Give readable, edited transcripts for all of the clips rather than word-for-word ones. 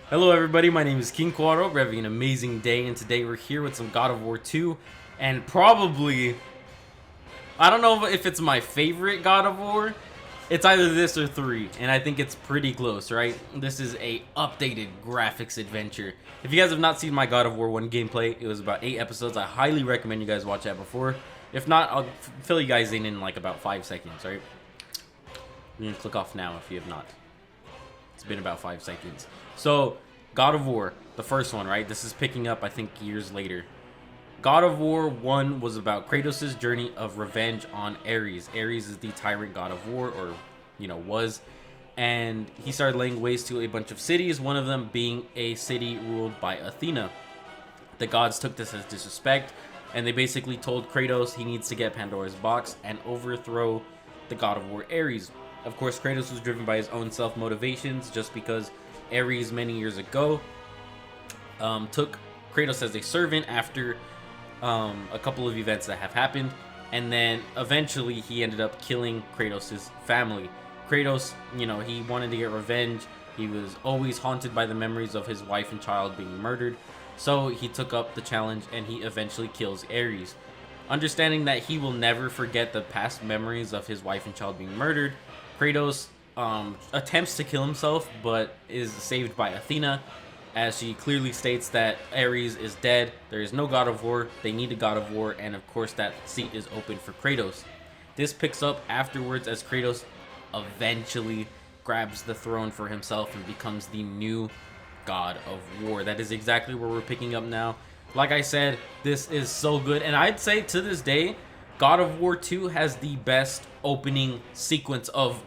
Hello everybody, my name is King Quadro. We're having an amazing day, and today we're here with some God of War 2, and probably, I don't know if it's my favorite God of War. It's either this or 3, and I think it's pretty close, right? This is a updated graphics adventure. If you guys have not seen my God of War 1 gameplay, it was about 8 episodes. I highly recommend you guys watch that before. If not, I'll fill you guys in like about 5 seconds, right? You can click off now if you have not. It's been about 5 seconds. So, God of War, the first one, right? This is picking up, I think, years later. God of War 1 was about Kratos' journey of revenge on Ares. Ares is the tyrant god of war, or, was. And he started laying waste to a bunch of cities, one of them being a city ruled by Athena. The gods took this as disrespect, and they basically told Kratos he needs to get Pandora's box and overthrow the god of war Ares. Of course, Kratos was driven by his own self-motivations, just because Ares many years ago took Kratos as a servant after a couple of events that have happened, and then eventually he ended up killing Kratos' family. Kratos, he wanted to get revenge. He was always haunted by the memories of his wife and child being murdered, so he took up the challenge and he eventually kills Ares. Understanding that he will never forget the past memories of his wife and child being murdered, Kratos attempts to kill himself, but is saved by Athena, as she clearly states that Ares is dead. There is no God of War. They need a God of War, and of course that seat is open for Kratos. This picks up afterwards as Kratos eventually grabs the throne for himself and becomes the new God of War. That is exactly where we're picking up now. Like I said, this is so good, and I'd say to this day, God of War 2 has the best opening sequence of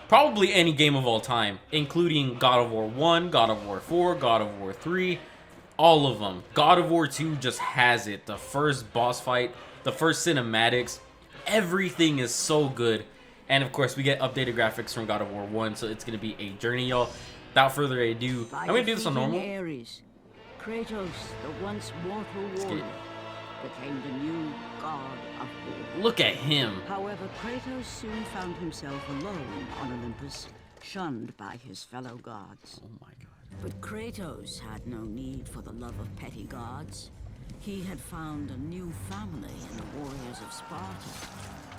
probably any game of all time, including God of War 1, God of War 4, God of War 3, all of them. God of War 2 just has it. The first boss fight, the first cinematics, everything is so good. And of course, we get updated graphics from God of War 1, so it's going to be a journey, y'all. Without further ado, I'm going to do this on normal. Ares, Kratos, the once mortal warrior, became the new god of war. Look at him. However, Kratos soon found himself alone on Olympus, shunned by his fellow gods. Oh my god. But Kratos had no need for the love of petty gods. He had found a new family in the warriors of Sparta,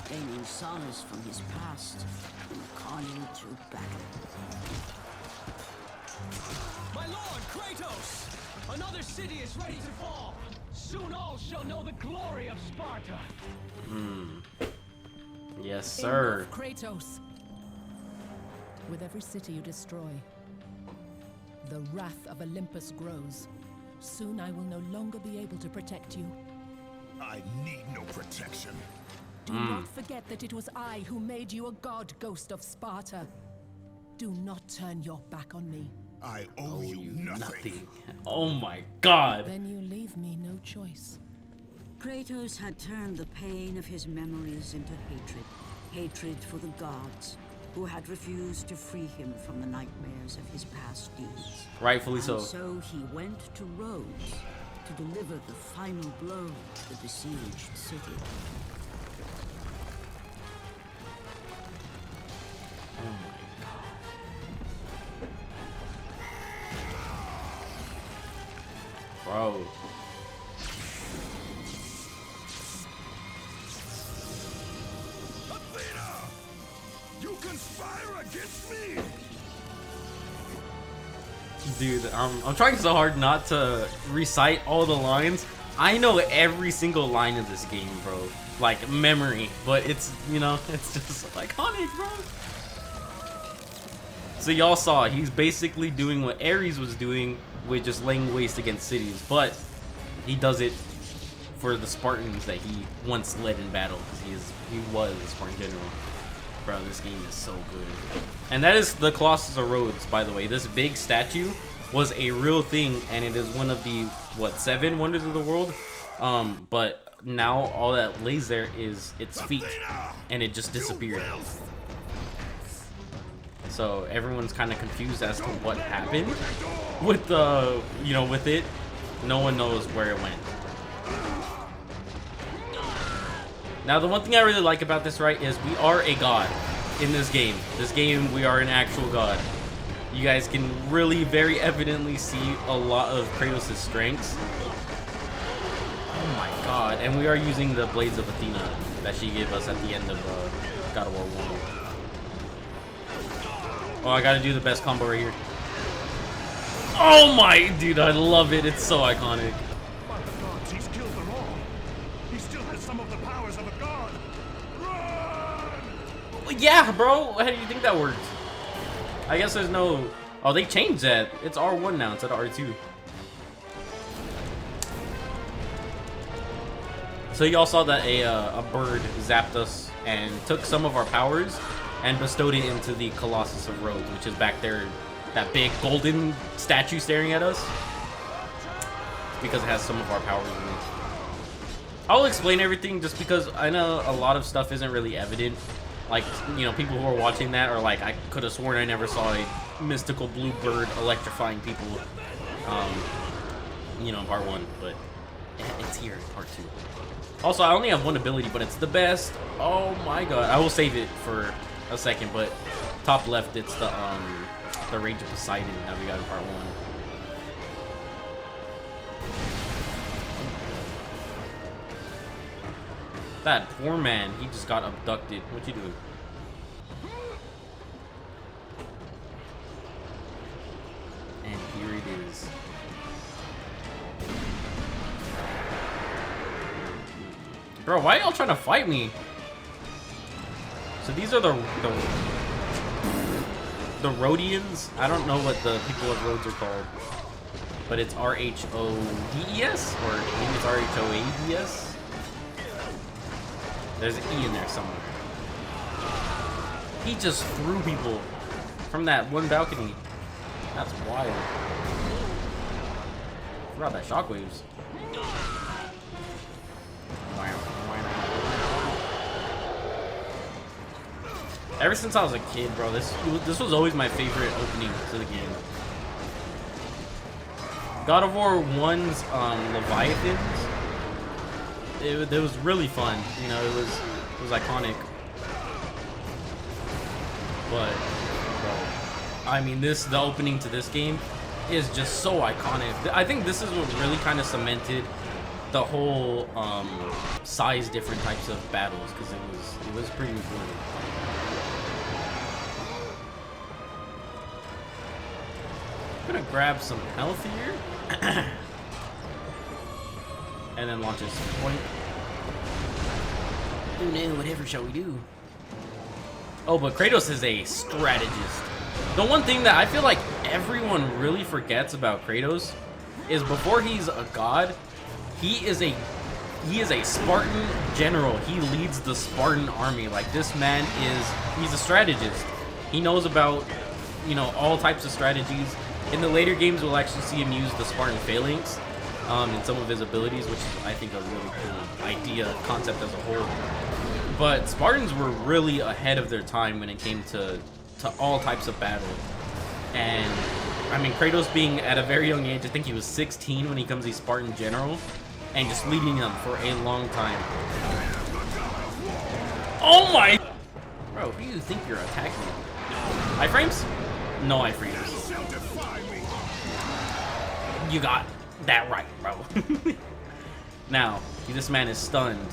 gaining solace from his past in a carnage through battle. My lord, Kratos! Another city is ready to fall! Soon all shall know the glory of Sparta! Yes, sir. Enough, Kratos! With every city you destroy, the wrath of Olympus grows. Soon I will no longer be able to protect you. I need no protection. Do not forget that it was I who made you a god, Ghost of Sparta. Do not turn your back on me. I owe you nothing. Oh my god. Then you leave me no choice. Kratos had turned the pain of his memories into hatred. Hatred for the gods, who had refused to free him from the nightmares of his past deeds. Rightfully so. And so he went to Rhodes to deliver the final blow to the besieged city. Oh my god. Bro. Athena! You conspire against me! Dude, I'm trying so hard not to recite all the lines. I know every single line of this game, bro. Like, memory. But it's, it's just iconic, bro. So y'all saw, he's basically doing what Ares was doing with just laying waste against cities. But he does it for the Spartans that he once led in battle. Because he was a Spartan general. Bro, this game is so good. And that is the Colossus of Rhodes, by the way. This big statue was a real thing, and it is one of the, 7 wonders of the world? But now all that lays there is its feet, and it just disappeared. So everyone's kind of confused as to what happened with the, with it. No one knows where it went. Now, the one thing I really like about this, right, is we are a god in this game. This game, we are an actual god. you guys can really very evidently see a lot of Kratos' strengths. Oh my god. And we are using the Blades of Athena that she gave us at the end of God of War 1. Oh, I gotta do the best combo right here. Oh my, dude, I love it. It's so iconic. By the gods, he's killed them all. He still has some of the powers of a god. Run! Yeah, bro. How do you think that works? I guess there's no... Oh, they changed that. It's R1 now instead of R2. So y'all saw that a bird zapped us and took some of our powers and bestowed it into the Colossus of Rhodes, which is back there, that big golden statue staring at us. Because it has some of our powers in it. I'll explain everything just because I know a lot of stuff isn't really evident. Like, you know, people who are watching that are like, I could have sworn I never saw a mystical blue bird electrifying people, you know, in part 1, but it's here in part 2. Also, I only have one ability, but it's the best. Oh my god. I will save it for a second, but top left, it's the Rage of Poseidon that we got in part 1. That poor man, he just got abducted. What you doing? And here it is. Bro, why are y'all trying to fight me? So these are the Rhodians. I don't know what the people of Rhodes are called, but it's R-H-O-D-E-S, or maybe it's R-H-O-A-D-S. There's an E in there somewhere. He just threw people from that one balcony. That's wild. Forgot that shockwaves. Ever since I was a kid, bro, this was always my favorite opening to the game. God of War 1's Leviathans. It was really fun, you know. It was iconic. But bro, I mean, the opening to this game is just so iconic. I think this is what really kind of cemented the whole size different types of battles, because it was pretty important. I'm gonna grab some health here. And then launch this point. Oh no, whatever shall we do? Oh, but Kratos is a strategist. The one thing that I feel like everyone really forgets about Kratos is before he's a god, he is a Spartan general. He leads the Spartan army. Like, this man he's a strategist. He knows about, you know, all types of strategies. In the later games, we'll actually see him use the Spartan phalanx in some of his abilities, which is, I think, a really cool idea, concept as a whole. But Spartans were really ahead of their time when it came to all types of battle. And, I mean, Kratos being at a very young age, I think he was 16 when he becomes a Spartan general, and just leading them for a long time. Oh my! Bro, who do you think you're attacking? Iframes? No iframes. You got that right, bro. Now, this man is stunned.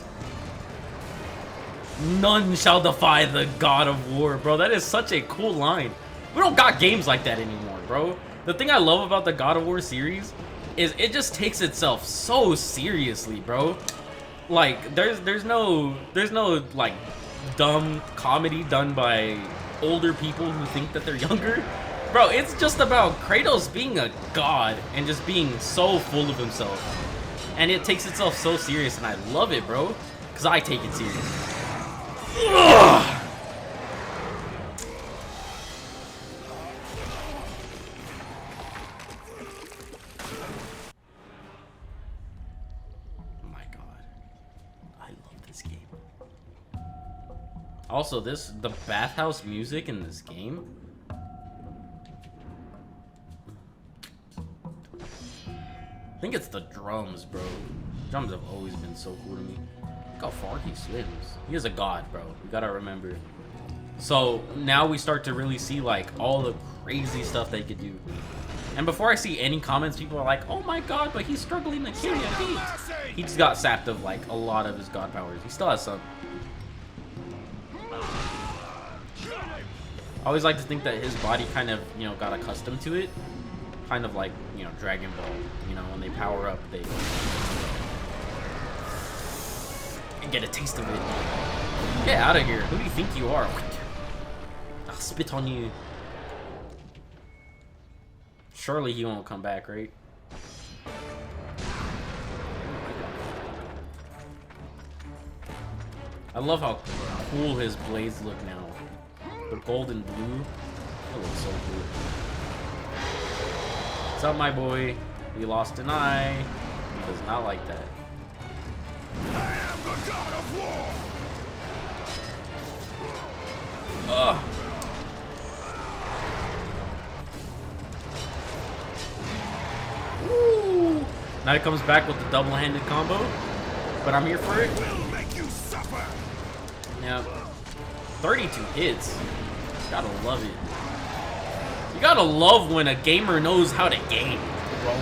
None shall defy the God of War, bro. That is such a cool line. We don't got games like that anymore, bro. The thing I love about the God of War series is it just takes itself so seriously, bro. Like, there's no like dumb comedy done by older people who think that they're younger. Bro, it's just about Kratos being a god and just being so full of himself. And it takes itself so serious, and I love it, bro. Because I take it serious. Ugh! My god. I love this game. Also, the bathhouse music in this game. I think it's the drums, bro. Drums have always been so cool to me. Look how far he swims. He is a god, bro. We gotta remember. So now we start to really see like all the crazy stuff they could do. And before I see any comments, people are like, oh my god, but he's struggling to carry a beast. He just got sapped of like a lot of his god powers. He still has some. I always like to think that his body kind of, you know, got accustomed to it. Kind of like, you know, Dragon Ball. You know, when they power up, they get a taste of it. Get out of here. Who do you think you are? I'll spit on you. Surely he won't come back, right? I love how cool his blades look now. The gold and blue. That looks so cool. What's up, my boy? He lost an eye. He does not like that. I am the god of war. Ugh. Woo. Now he comes back with the double-handed combo, but I'm here for it. Will make you suffer. Yeah. 32 hits. Gotta love it. You gotta love when a gamer knows how to game, bro.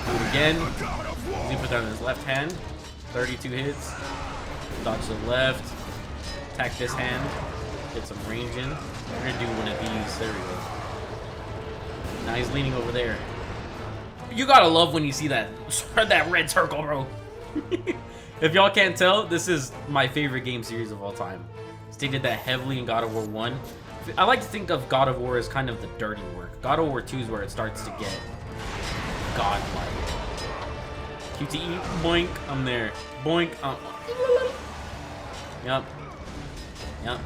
Do it again. He put that in his left hand. 32 hits. Dodge to the left. Attack this hand. Get some range in. We're gonna do one of these. There we go. Now he's leaning over there. You gotta love when you see that red circle, bro. If y'all can't tell, this is my favorite game series of all time. They did that heavily in God of War 1. I like to think of God of War as kind of the dirty work. God of War 2 is where it starts to get godlike. QTE, boink, I'm there. Boink, Yep. Yep.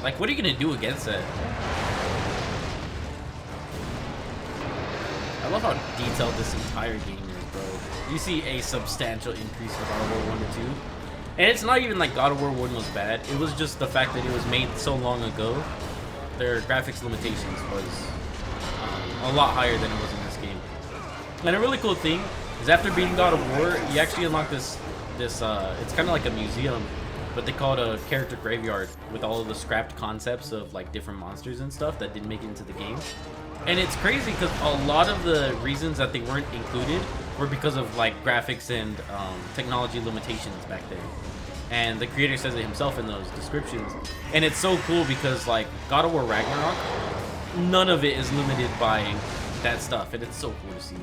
Like, what are you gonna do against it? I love how detailed this entire game is, bro. You see a substantial increase for God of War 1 to 2. And it's not even like God of War 1 was bad. It was just the fact that it was made so long ago. Their graphics limitations was a lot higher than it was in this game. And a really cool thing is after beating God of War, you actually unlock this it's kind of like a museum, but they call it a character graveyard with all of the scrapped concepts of like different monsters and stuff that didn't make it into the game. And it's crazy because a lot of the reasons that they weren't included were because of like graphics and technology limitations back then. And the creator says it himself in those descriptions. And it's so cool because like God of War Ragnarok, none of it is limited by that stuff, and it's so cool to see.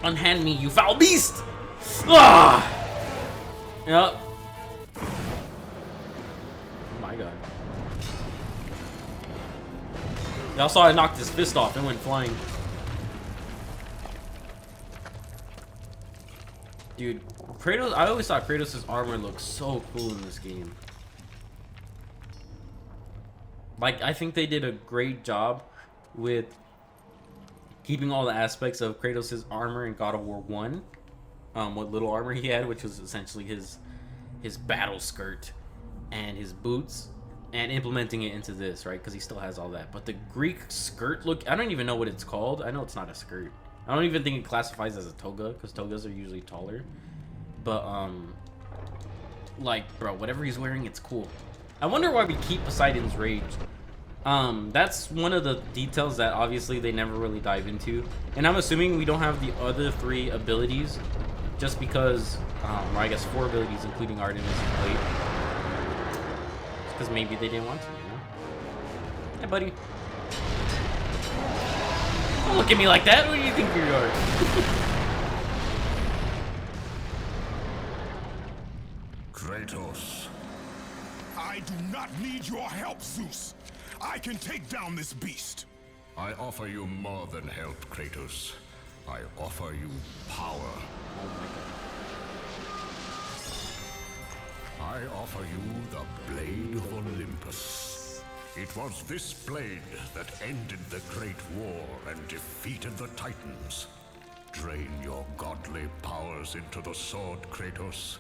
Unhand me, you foul beast! Ah! Yep. My god. Y'all saw I knocked his fist off and went flying. Dude, Kratos, I always thought Kratos' armor looked so cool in this game. Like, I think they did a great job with keeping all the aspects of Kratos' armor in God of War 1. What little armor he had, which was essentially his battle skirt and his boots, and implementing it into this, right? Because he still has all that. But the Greek skirt look, I don't even know what it's called. I know it's not a skirt. I don't even think it classifies as a toga, because togas are usually taller. But, like, bro, whatever he's wearing, it's cool. I wonder why we keep Poseidon's Rage. That's one of the details that obviously they never really dive into. And I'm assuming we don't have the other 3 abilities just because, or I guess 4 abilities including Artemis and Blade. Because maybe they didn't want to, you know? Hey, buddy. Don't look at me like that. What do you think you are? Kratos, I do not need your help, Zeus. I can take down this beast. I offer you more than help, Kratos. I offer you power. I offer you the Blade of Olympus. It was this blade that ended the Great War and defeated the Titans. Drain your godly powers into the sword, Kratos.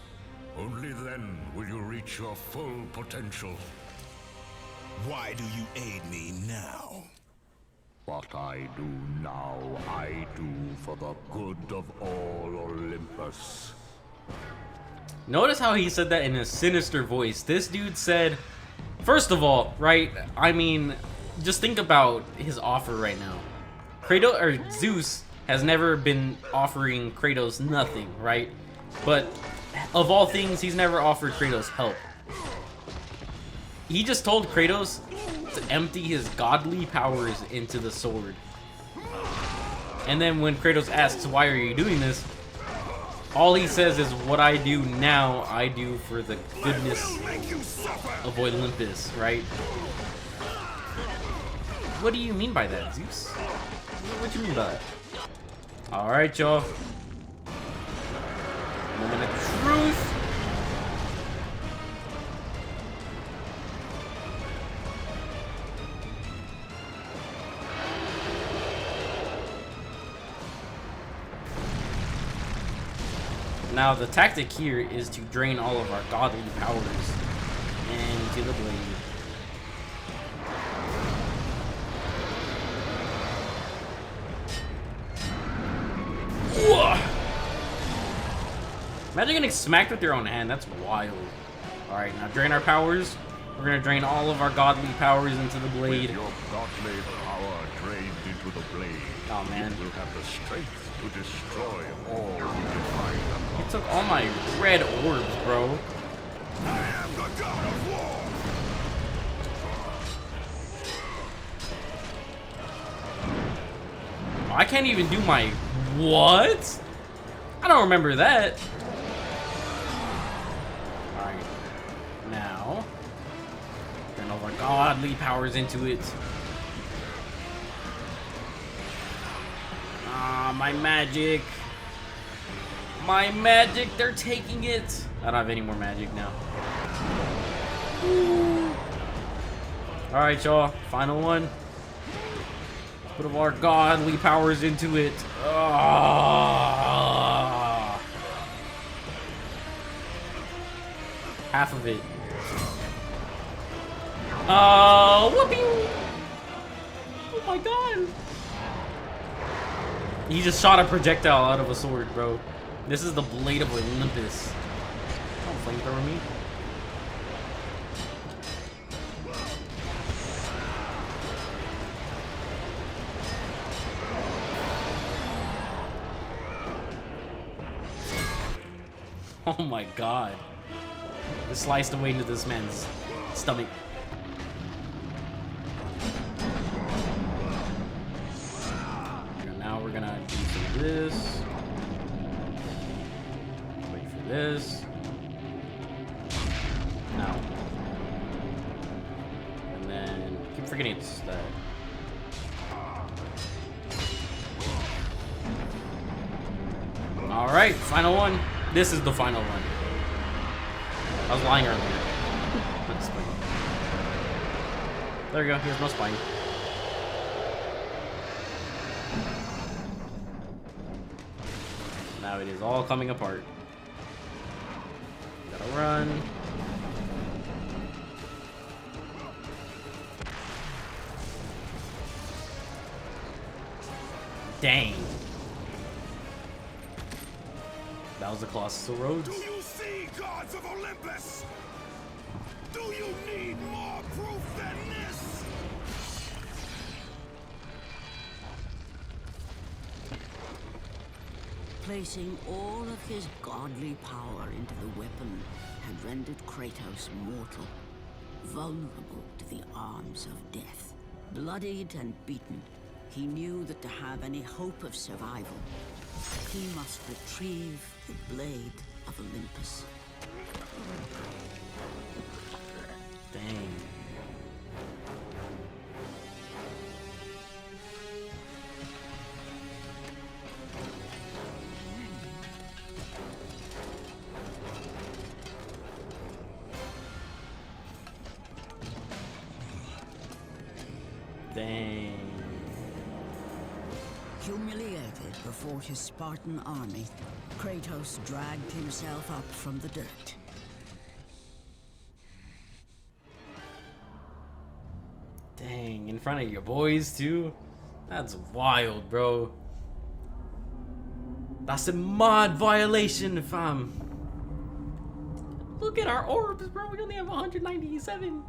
Only then will you reach your full potential. Why do you aid me now? What I do now, I do for the good of all Olympus. Notice how he said that in a sinister voice. This dude said, first of all, right? I mean, just think about his offer right now. Kratos or Zeus has never been offering Kratos nothing, right? But of all things, he's never offered Kratos help. He just told Kratos to empty his godly powers into the sword. And then when Kratos asks, why are you doing this? All he says is, what I do now, I do for the goodness of Olympus, right? What do you mean by that, Zeus? What do you mean by that? Alright, y'all. Moment of truth. Now, the tactic here is to drain all of our godly powers into the blade. Whoa! Imagine getting smacked with your own hand. That's wild. Alright, now drain our powers. We're gonna drain all of our godly powers into the blade. With your godly power drained into the blade, Oh, man. you will have the strength to destroy all who defy them. He took all my red orbs, bro. I am the god of war! I can't even do my... What? I don't remember that. Alright. Now... turn all our godly powers into it. Ah, my magic. My magic, they're taking it. I don't have any more magic now. Alright, y'all. Final one. Put all our godly powers into it. Ah. Half of it. Whoopee! Oh my god! He just shot a projectile out of a sword, bro. This is the blade of Olympus. Don't flamethrower me. Oh my god. It sliced away into this man's stomach. And now we're gonna do this. Wait for this. Now. And then keep forgetting it's that. Alright, final one. This is the final one. I was lying earlier. Let's spin. There we go. Here's no spine. Now it is all coming apart. Gotta run. Dang. That was the Colossus of Rhodes. Do you see, gods of Olympus? Do you need more proof than this? Placing all of his godly power into the weapon had rendered Kratos mortal, vulnerable to the arms of death. Bloodied and beaten, he knew that to have any hope of survival, he must retrieve the blade of Olympus. Dang. Dang. Humiliated before his Spartan army, Kratos dragged himself up from the dirt. Dang, in front of your boys too? That's wild, bro. That's a mod violation, fam. Look at our orbs, bro. We only have 197.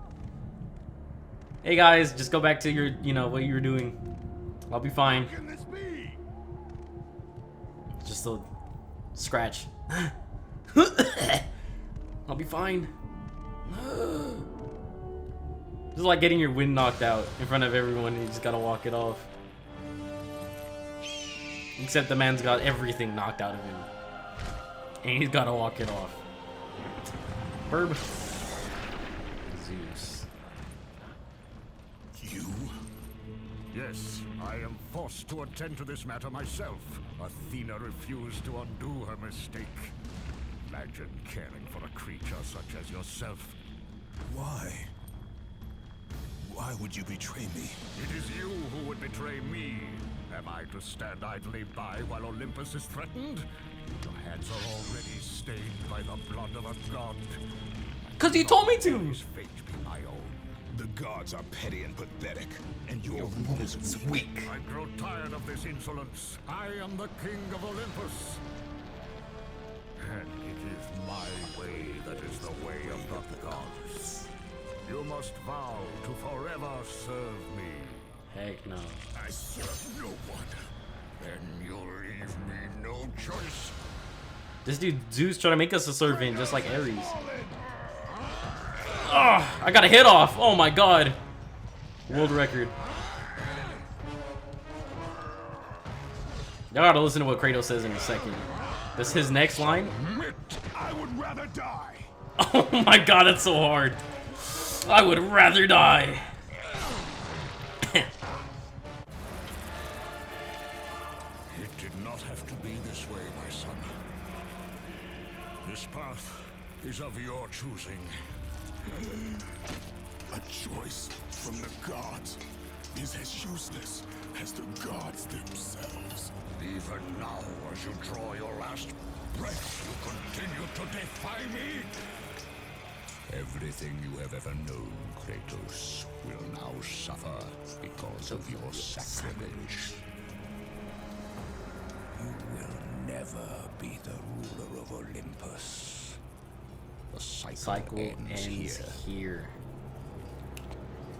Hey guys, just go back to your, what you were doing. I'll be fine. Can this be? Just a scratch. I'll be fine. This is like getting your wind knocked out in front of everyone and you just gotta walk it off. Except the man's got everything knocked out of him. And he's gotta walk it off. Burb. Zeus. You? Yes, I am forced to attend to this matter myself. Athena refused to undo her mistake. Imagine caring for a creature such as yourself. Why? Why would you betray me? It is you who would betray me. Am I to stand idly by while Olympus is threatened? Your hands are already stained by the blood of a god. Cause you told me to! Whose fate be my own. The gods are petty and pathetic, and your rule is weak. I grow tired of this insolence. I am the king of Olympus. And it is my way that is the way of the gods. You must vow to forever serve me. Heck no. I serve no one. Then you'll leave me no choice. This dude Zeus trying to make us a servant just like Ares. Ugh, I got a hit off. Oh my god. World record. Y'all gotta listen to what Kratos says in a second. That's his next line. I would rather die. Oh my god, that's so hard. I would rather die. It did not have to be this way, my son. This path is of your choosing. A choice from the gods is as useless as the gods themselves. Even now, as you draw your last breath, you continue to defy me? Everything you have ever known, Kratos, will now suffer because of your sacrilege. You will never be the ruler of Olympus. The Cycle ends here. here.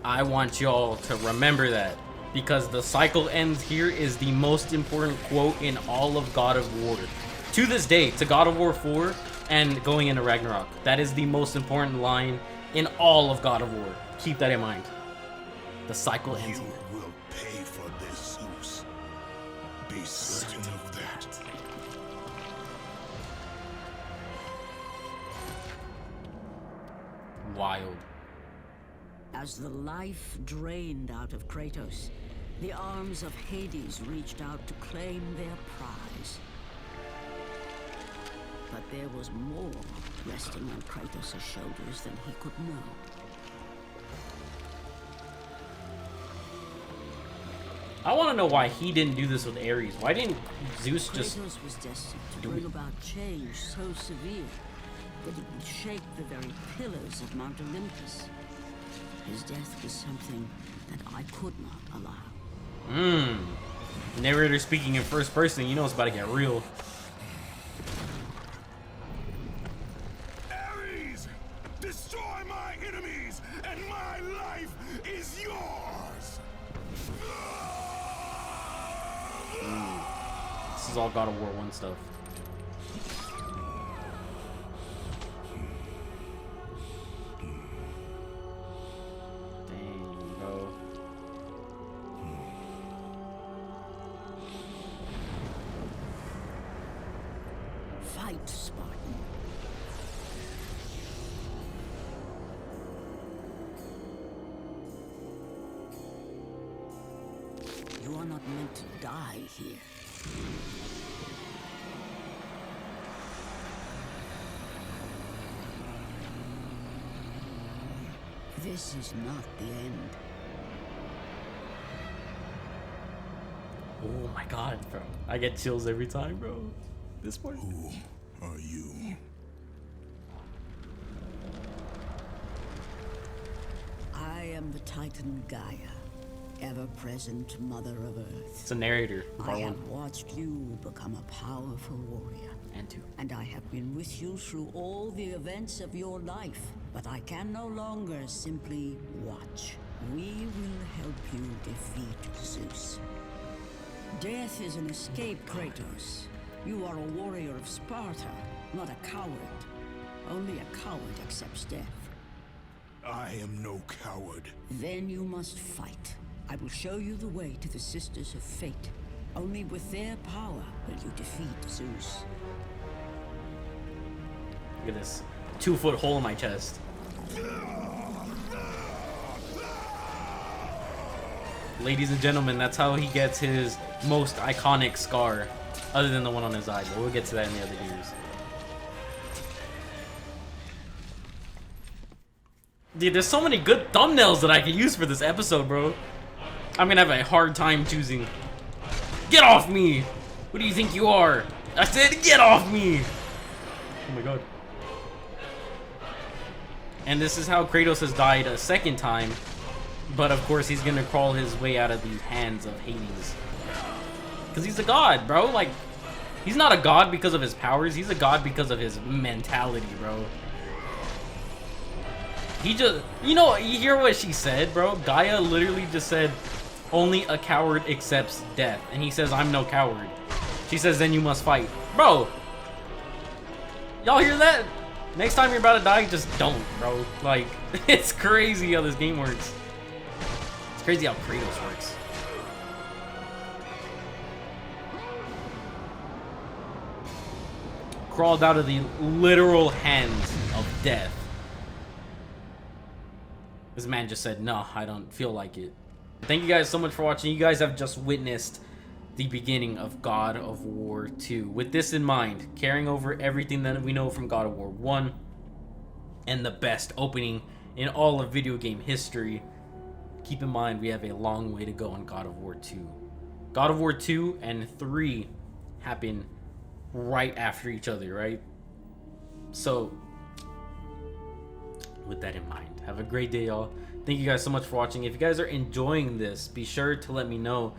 I want y'all to remember that, because the cycle ends here is the most important quote in all of God of War. To this day, to God of War 4 and going into Ragnarok. That is the most important line in all of God of War. Keep that in mind. The cycle ends You here. will pay for this, Zeus. Be certain of that. Wild. As the life drained out of Kratos, the arms of Hades reached out to claim their prize. But there was more resting on Kratos' shoulders than he could know. I want to know why he didn't do this with Ares. Why didn't Zeus just... Kratos was destined to bring about change so severe that it would shake the very pillars of Mount Olympus. His death was something that I could not allow. Narrator speaking in first person, you know it's about to get real. Ares! Destroy my enemies, and my life is yours! This is all God of War 1 stuff. Dang, bro. Fight, Spartan. You are not meant to die here. This is not the end. Oh my god, bro. I get chills every time, bro. This part. Who are you? I am the Titan Gaia, ever-present Mother of Earth. It's a narrator. I Part 1. have watched you become a powerful warrior. and 2. And I have been with you through all the events of your life. But I can no longer simply watch. We will help you defeat Zeus. Death is an escape, Kratos. You are a warrior of Sparta, not a coward. Only a coward accepts death. I am no coward. Then you must fight. I will show you the way to the Sisters of Fate. Only with their power will you defeat Zeus. Look at this 2-foot hole in my chest. Ladies and gentlemen, that's how he gets his most iconic scar, other than the one on his eye, but we'll get to that in the other years. Dude, there's so many good thumbnails that I can use for this episode, bro. I'm gonna have a hard time choosing. Get off me! What do you think you are? I said, get off me! Oh my god. And this is how Kratos has died a second time. But of course, he's gonna crawl his way out of the hands of Hades. Because he's a god, bro. Like, he's not a god because of his powers. He's a god because of his mentality, bro. He just, you know, you hear what she said, bro? Gaia literally just said, only a coward accepts death. And he says, I'm no coward. She says, then you must fight. Bro, y'all hear that? Next time you're about to die, just don't, bro. Like, it's crazy how this game works. It's crazy how Kratos works. Crawled out of the literal hands of death. This man just said, no, I don't feel like it. Thank you guys so much for watching. You guys have just witnessed the beginning of God of War 2. With this in mind, carrying over everything that we know from God of War 1 and the best opening in all of video game history, keep in mind we have a long way to go on God of War 2. God of War 2 and 3 happen right after each other, right? So, with that in mind, have a great day, y'all. Thank you guys so much for watching. If you guys are enjoying this, be sure to let me know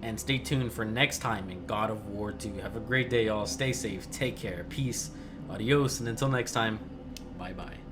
and stay tuned for next time in God of War 2. Have a great day, y'all. Stay safe, take care, peace, adios, and until next time, bye bye.